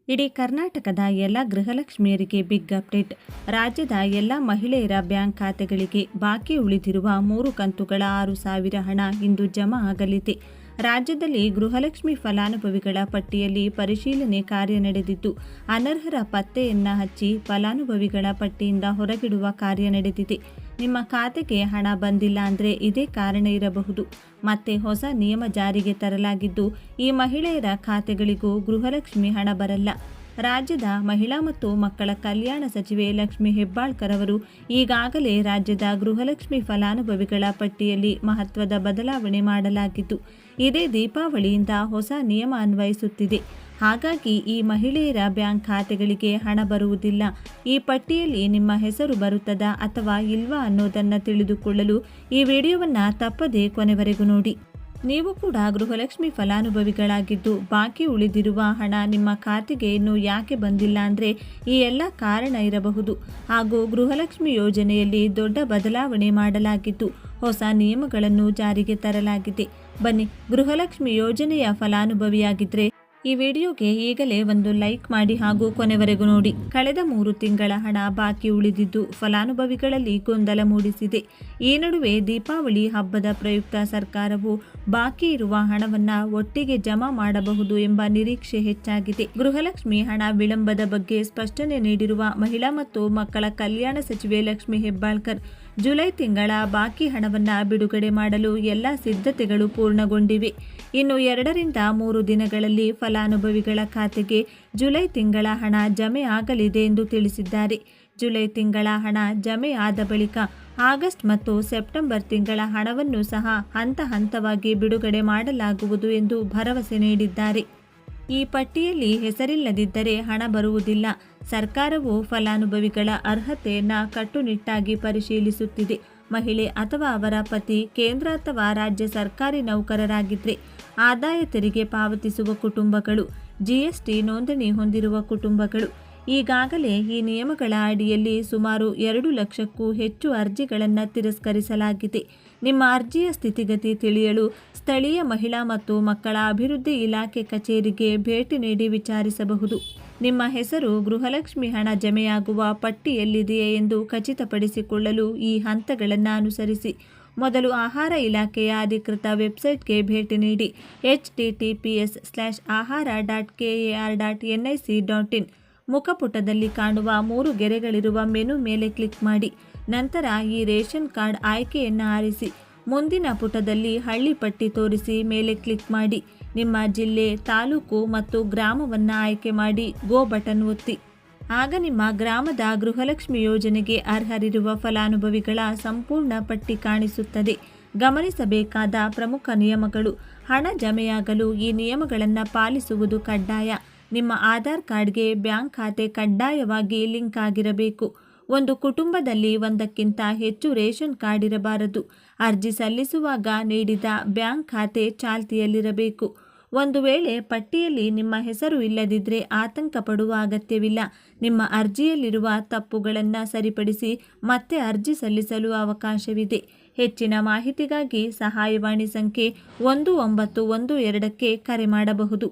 ಇಡೀ ಕರ್ನಾಟಕದ ಎಲ್ಲ ಗೃಹಲಕ್ಷ್ಮಿಯರಿಗೆ ಬಿಗ್ ಅಪ್ಡೇಟ್. ರಾಜ್ಯದ ಎಲ್ಲ ಮಹಿಳೆಯರ ಬ್ಯಾಂಕ್ ಖಾತೆಗಳಿಗೆ ಬಾಕಿ ಉಳಿದಿರುವ 3 ಕಂತುಗಳ 6,000 ಹಣ ಇಂದು ಜಮಾ ಆಗಲಿದೆ. ರಾಜ್ಯದಲ್ಲಿ ಗೃಹಲಕ್ಷ್ಮಿ ಫಲಾನುಭವಿಗಳ ಪಟ್ಟಿಯಲ್ಲಿ ಪರಿಶೀಲನೆ ಕಾರ್ಯ ನಡೆದಿದ್ದು, ಅನರ್ಹರ ಪತ್ತೆಯನ್ನ ಹಚ್ಚಿ ಫಲಾನುಭವಿಗಳ ಪಟ್ಟಿಯಿಂದ ಹೊರಗಿಡುವ ಕಾರ್ಯ ನಡೆದಿದೆ. ನಿಮ್ಮ ಖಾತೆಗೆ ಹಣ ಬಂದಿಲ್ಲ ಅಂದರೆ ಇದೇ ಕಾರಣ ಇರಬಹುದು. ಮತ್ತೆ ಹೊಸ ನಿಯಮ ಜಾರಿಗೆ ತರಲಾಗಿದ್ದು, ಈ ಮಹಿಳೆಯರ ಖಾತೆಗಳಿಗೂ ಗೃಹಲಕ್ಷ್ಮಿ ಹಣ ಬರಲ್ಲ. ರಾಜ್ಯದ ಮಹಿಳಾ ಮತ್ತು ಮಕ್ಕಳ ಕಲ್ಯಾಣ ಸಚಿವೆ ಲಕ್ಷ್ಮಿ ಹೆಬ್ಬಾಳ್ಕರ್ ಅವರು ಈಗಾಗಲೇ ರಾಜ್ಯದ ಗೃಹಲಕ್ಷ್ಮಿ ಫಲಾನುಭವಿಗಳ ಪಟ್ಟಿಯಲ್ಲಿ ಮಹತ್ವದ ಬದಲಾವಣೆ ಮಾಡಲಾಗಿದ್ದು, ಇದೇ ದೀಪಾವಳಿಯಿಂದ ಹೊಸ ನಿಯಮ ಅನ್ವಯಿಸುತ್ತಿದೆ. ಹಾಗಾಗಿ ಈ ಮಹಿಳೆಯರ ಬ್ಯಾಂಕ್ ಖಾತೆಗಳಿಗೆ ಹಣ ಬರುವುದಿಲ್ಲ. ಈ ಪಟ್ಟಿಯಲ್ಲಿ ನಿಮ್ಮ ಹೆಸರು ಬರುತ್ತದಾ ಅಥವಾ ಇಲ್ವಾ ಅನ್ನೋದನ್ನು ತಿಳಿದುಕೊಳ್ಳಲು ಈ ವಿಡಿಯೋವನ್ನು ತಪ್ಪದೇ ಕೊನೆವರೆಗೂ ನೋಡಿ. ನೀವು ಕೂಡ ಗೃಹಲಕ್ಷ್ಮಿ ಫಲಾನುಭವಿಗಳಾಗಿದ್ದು ಬಾಕಿ ಉಳಿದಿರುವ ಹಣ ನಿಮ್ಮ ಖಾತೆಗೆ ಇನ್ನೂ ಯಾಕೆ ಬಂದಿಲ್ಲ ಅಂದರೆ ಈ ಎಲ್ಲ ಕಾರಣ ಇರಬಹುದು. ಹಾಗೂ ಗೃಹಲಕ್ಷ್ಮಿ ಯೋಜನೆಯಲ್ಲಿ ದೊಡ್ಡ ಬದಲಾವಣೆ ಮಾಡಲಾಗಿದ್ದು, ಹೊಸ ನಿಯಮಗಳನ್ನು ಜಾರಿಗೆ ತರಲಾಗಿದೆ. ಬನ್ನಿ, ಗೃಹಲಕ್ಷ್ಮಿ ಯೋಜನೆಯ ಫಲಾನುಭವಿಯಾಗಿದ್ದರೆ ಈ ವಿಡಿಯೋಗೆ ಈಗಲೇ ಒಂದು ಲೈಕ್ ಮಾಡಿ ಹಾಗೂ ಕೊನೆವರೆಗೂ ನೋಡಿ. ಕಳೆದ 3 ತಿಂಗಳ ಹಣ ಬಾಕಿ ಉಳಿದಿದ್ದು ಫಲಾನುಭವಿಗಳಲ್ಲಿ ಗೊಂದಲ ಮೂಡಿಸಿದೆ. ಈ ನಡುವೆ ದೀಪಾವಳಿ ಹಬ್ಬದ ಪ್ರಯುಕ್ತ ಸರ್ಕಾರವು ಬಾಕಿ ಇರುವ ಹಣವನ್ನು ಒಟ್ಟಿಗೆ ಜಮಾ ಮಾಡಬಹುದು ಎಂಬ ನಿರೀಕ್ಷೆ ಹೆಚ್ಚಾಗಿದೆ. ಗೃಹಲಕ್ಷ್ಮಿ ಹಣ ವಿಳಂಬದ ಬಗ್ಗೆ ಸ್ಪಷ್ಟನೆ ನೀಡಿರುವ ಮಹಿಳಾ ಮತ್ತು ಮಕ್ಕಳ ಕಲ್ಯಾಣ ಸಚಿವೆ ಲಕ್ಷ್ಮಿ ಹೆಬ್ಬಾಳ್ಕರ್, ಜುಲೈ ತಿಂಗಳ ಬಾಕಿ ಹಣವನ್ನು ಬಿಡುಗಡೆ ಮಾಡಲು ಎಲ್ಲ ಸಿದ್ಧತೆಗಳು ಪೂರ್ಣಗೊಂಡಿವೆ. ಇನ್ನು 2 ರಿಂದ 3 ದಿನಗಳಲ್ಲಿ ಫಲಾನುಭವಿಗಳ ಖಾತೆಗೆ ಜುಲೈ ತಿಂಗಳ ಹಣ ಜಮೆ ಆಗಲಿದೆ ಎಂದು ತಿಳಿಸಿದ್ದಾರೆ. ಜುಲೈ ತಿಂಗಳ ಹಣ ಜಮೆ ಆದ ಬಳಿಕ ಆಗಸ್ಟ್ ಮತ್ತು ಸೆಪ್ಟೆಂಬರ್ ತಿಂಗಳ ಹಣವನ್ನು ಸಹ ಹಂತ ಹಂತವಾಗಿ ಬಿಡುಗಡೆ ಮಾಡಲಾಗುವುದು ಎಂದು ಭರವಸೆ ನೀಡಿದ್ದಾರೆ. ಈ ಪಟ್ಟಿಯಲ್ಲಿ ಹೆಸರಿಲ್ಲದಿದ್ದರೆ ಹಣ ಬರುವುದಿಲ್ಲ. ಸರ್ಕಾರವು ಫಲಾನುಭವಿಗಳ ಅರ್ಹತೆಯನ್ನು ಕಟ್ಟುನಿಟ್ಟಾಗಿ ಪರಿಶೀಲಿಸುತ್ತಿದೆ. ಮಹಿಳೆ ಅಥವಾ ಅವರ ಪತಿ ಕೇಂದ್ರ ಅಥವಾ ರಾಜ್ಯ ಸರ್ಕಾರಿ ನೌಕರರಾಗಿದ್ದರೆ, ಆದಾಯ ತೆರಿಗೆ ಪಾವತಿಸುವ ಕುಟುಂಬಗಳು, GST ನೋಂದಣಿ ಹೊಂದಿರುವ ಕುಟುಂಬಗಳು. ಈಗಾಗಲೇ ಈ ನಿಯಮಗಳ ಅಡಿಯಲ್ಲಿ ಸುಮಾರು 2 ಲಕ್ಷಕ್ಕೂ ಹೆಚ್ಚು ಅರ್ಜಿಗಳನ್ನು ತಿರಸ್ಕರಿಸಲಾಗಿದೆ. ನಿಮ್ಮ ಅರ್ಜಿಯ ಸ್ಥಿತಿಗತಿ ತಿಳಿಯಲು ಸ್ಥಳೀಯ ಮಹಿಳಾ ಮತ್ತು ಮಕ್ಕಳ ಅಭಿವೃದ್ಧಿ ಇಲಾಖೆ ಕಚೇರಿಗೆ ಭೇಟಿ ನೀಡಿ ವಿಚಾರಿಸಬಹುದು. ನಿಮ್ಮ ಹೆಸರು ಗೃಹಲಕ್ಷ್ಮಿ ಹಣ ಜಮೆಯಾಗುವ ಪಟ್ಟಿಯಲ್ಲಿದೆಯೇ ಎಂದು ಖಚಿತಪಡಿಸಿಕೊಳ್ಳಲು ಈ ಹಂತಗಳನ್ನು ಅನುಸರಿಸಿ. ಮೊದಲು ಆಹಾರ ಇಲಾಖೆಯ ಅಧಿಕೃತ ವೆಬ್ಸೈಟ್ಗೆ ಭೇಟಿ ನೀಡಿ. https:/ahara.kar.nic.in ಮುಖಪುಟದಲ್ಲಿ ಕಾಣುವ 3 ಗೆರೆಗಳಿರುವ ಮೆನು ಮೇಲೆ ಕ್ಲಿಕ್ ಮಾಡಿ. ನಂತರ ಈ ರೇಷನ್ ಕಾರ್ಡ್ ಆಯ್ಕೆಯನ್ನು ಆರಿಸಿ. ಮುಂದಿನ ಪುಟದಲ್ಲಿ ಹಳ್ಳಿ ಪಟ್ಟಿ ತೋರಿಸಿ ಮೇಲೆ ಕ್ಲಿಕ್ ಮಾಡಿ. ನಿಮ್ಮ ಜಿಲ್ಲೆ, ತಾಲೂಕು ಮತ್ತು ಗ್ರಾಮವನ್ನು ಆಯ್ಕೆ ಮಾಡಿ ಗೋ ಬಟನ್ ಒತ್ತಿ. ಆಗ ನಿಮ್ಮ ಗ್ರಾಮದ ಗೃಹಲಕ್ಷ್ಮಿ ಯೋಜನೆಗೆ ಅರ್ಹರಿರುವ ಫಲಾನುಭವಿಗಳ ಸಂಪೂರ್ಣ ಪಟ್ಟಿ ಕಾಣಿಸುತ್ತದೆ. ಗಮನಿಸಬೇಕಾದ ಪ್ರಮುಖ ನಿಯಮಗಳು: ಹಣ ಜಮೆಯಾಗಲು ಈ ನಿಯಮಗಳನ್ನು ಪಾಲಿಸುವುದು ಕಡ್ಡಾಯ. ನಿಮ್ಮ ಆಧಾರ್ ಕಾರ್ಡ್ಗೆ ಬ್ಯಾಂಕ್ ಖಾತೆ ಕಡ್ಡಾಯವಾಗಿ ಲಿಂಕ್ ಆಗಿರಬೇಕು. ಒಂದು ಕುಟುಂಬದಲ್ಲಿ ಒಂದಕ್ಕಿಂತ ಹೆಚ್ಚು ರೇಷನ್ ಕಾರ್ಡ್ ಇರಬಾರದು. ಅರ್ಜಿ ಸಲ್ಲಿಸುವಾಗ ನೀಡಿದ ಬ್ಯಾಂಕ್ ಖಾತೆ ಚಾಲ್ತಿಯಲ್ಲಿರಬೇಕು. ಒಂದು ವೇಳೆ ಪಟ್ಟಿಯಲ್ಲಿ ನಿಮ್ಮ ಹೆಸರು ಇಲ್ಲದಿದ್ದರೆ ಆತಂಕ ಪಡುವ ಅಗತ್ಯವಿಲ್ಲ. ನಿಮ್ಮ ಅರ್ಜಿಯಲ್ಲಿರುವ ತಪ್ಪುಗಳನ್ನು ಸರಿಪಡಿಸಿ ಮತ್ತೆ ಅರ್ಜಿ ಸಲ್ಲಿಸಲು ಅವಕಾಶವಿದೆ. ಹೆಚ್ಚಿನ ಮಾಹಿತಿಗಾಗಿ ಸಹಾಯವಾಣಿ ಸಂಖ್ಯೆ 1912ಕ್ಕೆ ಕರೆ ಮಾಡಬಹುದು.